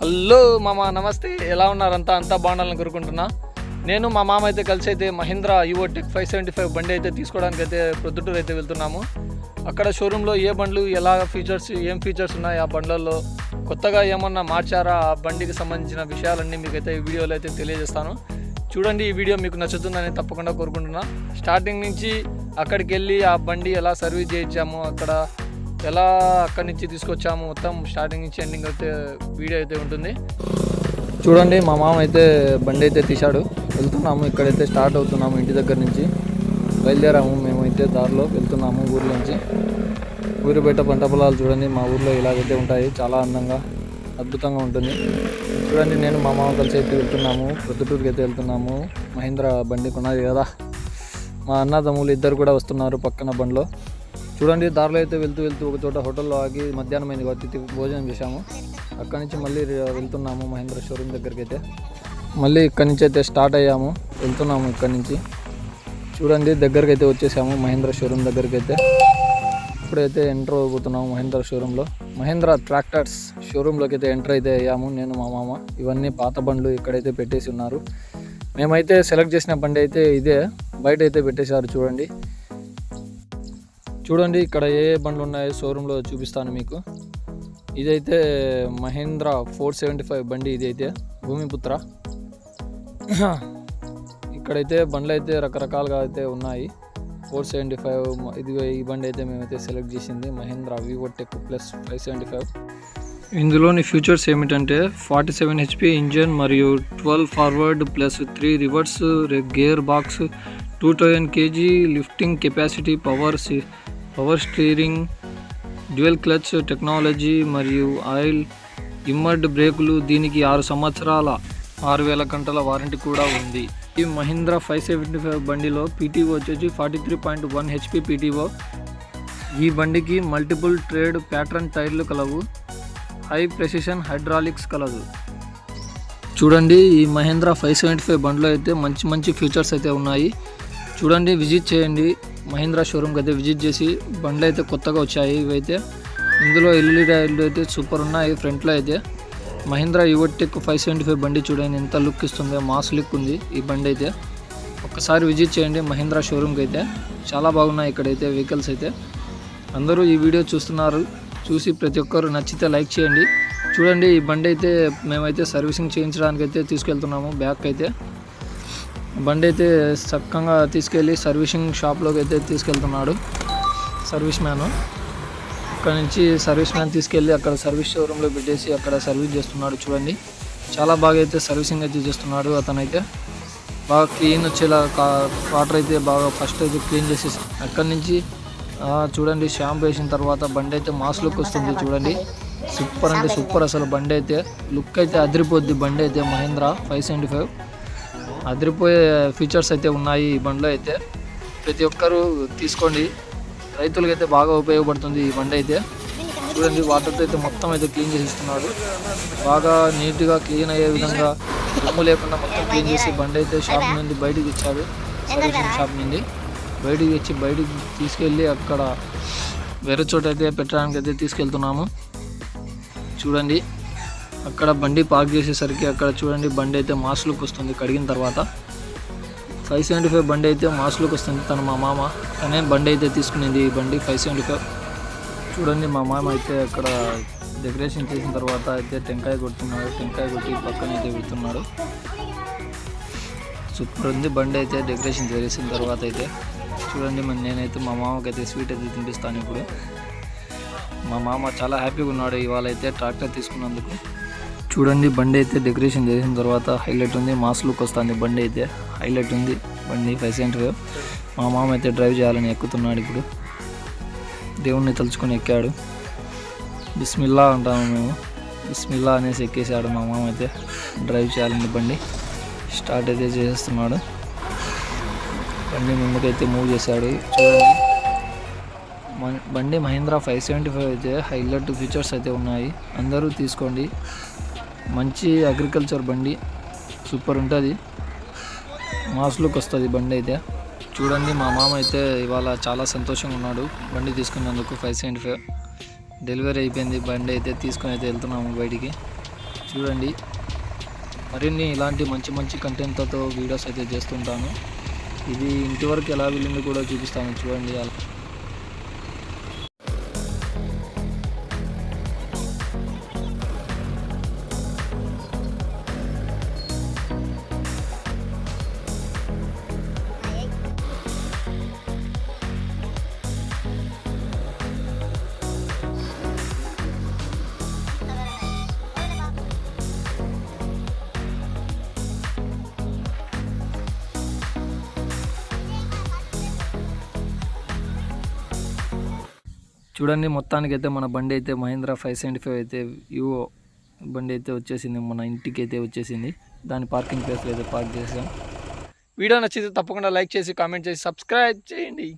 Hello మామ, నమస్తే. ఎలా ఉన్నారంతా? అంతా బాగుండాలని కోరుకుంటున్నా. నేను మా మామ అయితే కలిసి అయితే మహీంద్రా ఈవోటెక్ 575 బండి అయితే తీసుకోవడానికి అయితే ప్రొద్దుటూరు అయితే వెళ్తున్నాము. అక్కడ షోరూంలో ఏ బండ్లు, ఎలా ఫీచర్స్, ఏం ఫీచర్స్ ఉన్నాయి ఆ బండ్లలో, కొత్తగా ఏమన్నా మార్చారా, ఆ బండికి సంబంధించిన విషయాలన్నీ మీకైతే ఈ వీడియోలో అయితే తెలియజేస్తాను. చూడండి, ఈ వీడియో మీకు నచ్చుతుందని తప్పకుండా కోరుకుంటున్నా. స్టార్టింగ్ నుంచి అక్కడికి వెళ్ళి ఆ బండి ఎలా సర్వీస్ చేయించాము, అక్కడి నుంచి తీసుకొచ్చాము, మొత్తం స్టార్టింగ్ నుంచి ఎండింగ్ అయితే వీడియో అయితే ఉంటుంది. చూడండి, మా మామ అయితే బండి అయితే తీశాడు. వెళ్తున్నాము, ఇక్కడైతే స్టార్ట్ అవుతున్నాము. ఇంటి దగ్గర నుంచి బయలుదేరాము. మేమైతే దారిలో వెళ్తున్నాము ఊరిలోంచి. ఊరి బయట పంట పొలాలు చూడండి, మా ఊర్లో ఇలాగైతే ఉంటాయి. చాలా అందంగా, అద్భుతంగా ఉంటుంది. చూడండి, నేను మా మామ కలిసి అయితే వెళ్తున్నాము. ప్రొద్దుటూరుకి అయితే వెళ్తున్నాము. మహీంద్రా బండి కొన్నది కదా. మా అన్నదమ్ములు ఇద్దరు కూడా వస్తున్నారు పక్కన బండిలో. చూడండి, దారిలో అయితే వెళ్తూ ఒక చోట హోటల్లో ఆగి మధ్యాహ్నమైంది కాబట్టి భోజనం చేశాము. అక్కడి నుంచి మళ్ళీ వెళ్తున్నాము మహీంద్రా షోరూమ్ దగ్గరికి అయితే. మళ్ళీ ఇక్కడి నుంచి అయితే స్టార్ట్ అయ్యాము, వెళ్తున్నాము ఇక్కడి నుంచి. చూడండి, దగ్గరికి అయితే వచ్చేసాము మహీంద్రా షోరూమ్ దగ్గరికి అయితే. ఇప్పుడైతే ఎంటర్ అయిపోతున్నాము మహీంద్రా షోరూంలో. మహీంద్రా ట్రాక్టర్స్ షోరూంలోకి అయితే ఎంటర్ అయితే అయ్యాము నేను, మా మామ. ఇవన్నీ పాత బండ్లు ఇక్కడైతే పెట్టేసి ఉన్నారు. మేమైతే సెలెక్ట్ చేసిన బండి అయితే ఇదే, బయట అయితే పెట్టేశారు. చూడండి ఇక్కడ ఏ బండ్లు ఉన్నాయో షోరూంలో చూపిస్తాను మీకు. ఇదైతే మహీంద్రా 475 బండి. ఇది అయితే భూమిపుత్ర. ఇక్కడైతే బండ్లు అయితే రకరకాలుగా అయితే ఉన్నాయి. 475 ఇది. ఈ బండి అయితే మేమైతే సెలెక్ట్ చేసింది మహీంద్రా ఈవోటెక్ ప్లస్ 575. ఇందులోని ఫీచర్స్ ఏమిటంటే 47 HP ఇంజన్ మరియు 12 forward plus 3 reverse gear box, 210 kg lifting capacity, power steering, dual clutch technology మరియు ఆయిల్ ఇమ్మర్డ్ బ్రేకులు. దీనికి 6 సంవత్సరాల 6000 గంటల వారంటీ కూడా ఉంది. ఈ మహీంద్రా 575 బండిలో పీటీఓ వచ్చేసి 43.1 HP పీటీఓ. ఈ బండికి మల్టిపుల్ ట్రేడ్ ప్యాటర్న్ టైర్లు కలవు. హై ప్రెసిషన్ హైడ్రాలిక్స్ కలదు. చూడండి, ఈ మహీంద్రా 575 బండిలో అయితే మంచి ఫీచర్స్ అయితే ఉన్నాయి. చూడండి, విజిట్ చేయండి మహీంద్రా షోరూమ్కి అయితే విజిట్ చేసి. బండ్లు అయితే కొత్తగా వచ్చాయి ఇవైతే. ఇందులో ఎల్ఈడి టైర్లు అయితే సూపర్ ఉన్నాయి. ఫ్రంట్లో అయితే మహీంద్రా ఈవోటెక్ 575 బండి చూడండి ఎంత లుక్ ఇస్తుందో, మాస్ లుక్ ఉంది ఈ బండి అయితే. ఒక్కసారి విజిట్ చేయండి మహీంద్రా షోరూమ్కి అయితే. చాలా బాగున్నాయి ఇక్కడైతే వెహికల్స్ అయితే. అందరూ ఈ వీడియో చూస్తున్నారు, చూసి ప్రతి ఒక్కరు నచ్చితే లైక్ చేయండి. చూడండి, ఈ బండి అయితే మేమైతే సర్వీసింగ్ చేయించడానికి అయితే తీసుకెళ్తున్నాము. బ్యాక్ అయితే బండి అయితే చక్కగా తీసుకెళ్ళి సర్వీసింగ్ షాప్లోకి అయితే తీసుకెళ్తున్నాడు సర్వీస్ మ్యాన్. అక్కడ నుంచి సర్వీస్ మ్యాన్ తీసుకెళ్ళి అక్కడ సర్వీస్ షోరూంలో పెట్టేసి అక్కడ సర్వీస్ చేస్తున్నాడు. చూడండి, చాలా బాగా అయితే సర్వీసింగ్ అయితే చేస్తున్నాడు అతనైతే. బాగా క్లీన్ వచ్చేలా వాటర్ అయితే బాగా ఫస్ట్ అయితే క్లీన్ చేసేసి అక్కడి నుంచి చూడండి షాంపూ వేసిన తర్వాత బండి అయితే మాస్ లుక్ వస్తుంది. చూడండి, సూపర్ అంటే సూపర్ అసలు. బండి అయితే లుక్ అయితే అదిరిపోద్ది. బండి అయితే మహీంద్రా 575 అదిరిపోయే ఫీచర్స్ అయితే ఉన్నాయి ఈ బండిలో అయితే. ప్రతి ఒక్కరూ తీసుకోండి, రైతులకి అయితే బాగా ఉపయోగపడుతుంది ఈ బండి అయితే. చూడండి, వాటర్తో అయితే మొత్తం అయితే క్లీన్ చేసిస్తున్నాడు. బాగా నీట్గా క్లీన్ అయ్యే విధంగా దుమ్ము లేకుండా మొత్తం క్లీన్ చేసి బండి అయితే షాప్ నుండి బయటికి ఇచ్చాడు. సర్వీసింగ్ షాప్ నుండి బయటికి తీసుకెళ్ళి అక్కడ వేరే చోట అయితే పెట్టడానికి అయితే తీసుకెళ్తున్నాము. చూడండి, అక్కడ బండి పార్క్ చేసేసరికి అక్కడ చూడండి బండి అయితే మాస్ లుక్ వస్తుంది కడిగిన తర్వాత. 575 బండి అయితే మాస్ లుక్ వస్తుంది. మా మామ తనే బండి అయితే తీసుకునేది ఈ బండి 575. చూడండి, మా మామ అయితే అక్కడ డెకరేషన్ చేసిన తర్వాత అయితే టెంకాయ కొడుతున్నాడు. టెంకాయ కొట్టి పక్కన అయితే పెడుతున్నాడు. సూపర్ ఉంది బండి అయితే డెకరేషన్ చేసిన తర్వాత అయితే. చూడండి, నేనైతే మా మామకి అయితే స్వీట్ అయితే తినిపిస్తాను ఇప్పుడు. మా మామ చాలా హ్యాపీగా ఉన్నాడు ఇవాళ అయితే ట్రాక్టర్ తీసుకున్నందుకు. చూడండి, బండి అయితే డెకరేషన్ చేసిన తర్వాత హైలైట్ ఉంది, మాస్ లుక్ వస్తుంది. బండి అయితే హైలైట్ ఉంది బండి 575. మా మామ అయితే డ్రైవ్ చేయాలని ఎక్కుతున్నాడు ఇప్పుడు. దేవుణ్ణి తలుచుకొని ఎక్కాడు. బిస్మిల్లా అంటాము మేము. బిస్మిల్లా అనేసి ఎక్కేసాడు మా మామ అయితే. డ్రైవ్ చేయాలని బండి స్టార్ట్ అయితే చేసేస్తున్నాడు. బండి ముందుకైతే మూవ్ చేశాడు. చూడండి, బండి మహీంద్రా 575 అయితే హైలైట్ ఫీచర్స్ అయితే ఉన్నాయి. అందరూ తీసుకోండి. మంచి అగ్రికల్చర్ బండి, సూపర్ ఉంటుంది, మాస్ లుక్ వస్తుంది బండి అయితే. చూడండి, మా మామ అయితే ఇవాళ చాలా సంతోషంగా ఉన్నాడు బండి తీసుకున్నందుకు 575. డెలివరీ అయిపోయింది, బండి అయితే తీసుకొని అయితే వెళ్తున్నాము బయటికి. చూడండి. మరిన్ని ఇలాంటి మంచి మంచి కంటెంట్లతో వీడియోస్ అయితే చేస్తుంటాను. ఇది ఇంటి వరకు ఎలా వెళ్ళింది కూడా చూపిస్తాను చూడండి. చూడండి, మొత్తానికైతే మన బండి అయితే మహీంద్రా 575 అయితే యువో బండి అయితే వచ్చేసింది, మన ఇంటికి అయితే వచ్చేసింది. దాని పార్కింగ్ ప్లేస్లో అయితే పార్క్ చేసాం. వీడియో నచ్చితే తప్పకుండా లైక్ చేసి కామెంట్ చేసి సబ్స్క్రైబ్ చేయండి.